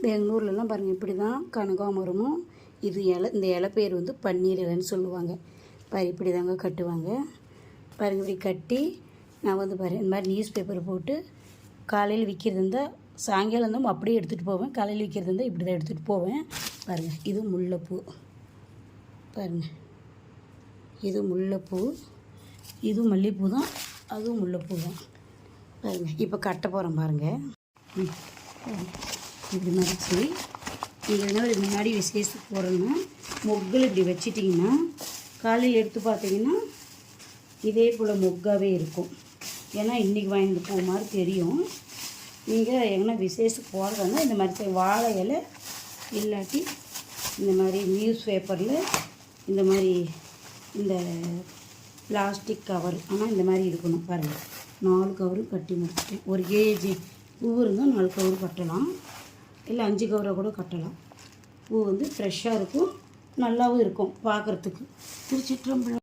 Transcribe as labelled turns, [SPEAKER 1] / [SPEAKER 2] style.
[SPEAKER 1] பெங்களூர்லலாம் பாருங்கள் இப்படி தான் கனகாமரமும் இது இலை. இந்த இலை பேர் வந்து பன்னீர் இலைன்னு சொல்லுவாங்க. பாரு இப்படி தாங்க கட்டுவாங்க. பாருங்கள் இப்படி கட்டி நான் வந்து பாரு இந்த மாதிரி நியூஸ் பேப்பர் போட்டு காலையில் விற்கிறது இருந்தால் சாயங்காலம் இருந்தால் அப்படியே எடுத்துகிட்டு போவேன். காலையில் விற்கிறது இருந்தால் இப்படி தான் எடுத்துகிட்டு போவேன். பாருங்கள் இது முல்லைப்பூ. பாருங்கள் இது முல்லைப்பூ, இது மல்லிகைப்பூ தான், அதுவும் முல்லைப்பூ தான். பாருங்கள் இப்போ கட்ட போகிறேன் பாருங்கள். இப்படி மடித்து நீங்கள் என்ன இதுக்கு முன்னாடி விசேஷத்துக்கு போகிறோன்னா மொக்கில் இப்படி வச்சிட்டிங்கன்னா காலையில் எடுத்து பார்த்தீங்கன்னா இதே போல் மொக்காகவே இருக்கும். ஏன்னா இன்றைக்கி வாங்கிட்டு பூ மாதிரி தெரியும். நீங்கள் எங்கன்னா விசேஷத்துக்கு போகிறதுனா இந்த மாதிரி வாழை இலை இல்லாட்டி இந்த மாதிரி நியூஸ் பேப்பரில் இந்த மாதிரி இந்த பிளாஸ்டிக் கவர், ஆனால் இந்த மாதிரி இருக்கணும். பாருங்கள் 4 கவரு கட்டி முடிச்சிட்டேன். ஒரு கேஜி பூ இருந்தால் 4 கவரு கட்டலாம், இல்லை 5 கவரை கூட கட்டலாம். பூ வந்து ஃப்ரெஷ்ஷாக இருக்கும், நல்லாவும் இருக்கும் பார்க்குறதுக்கு. திருச்சிற்றம்பலம்.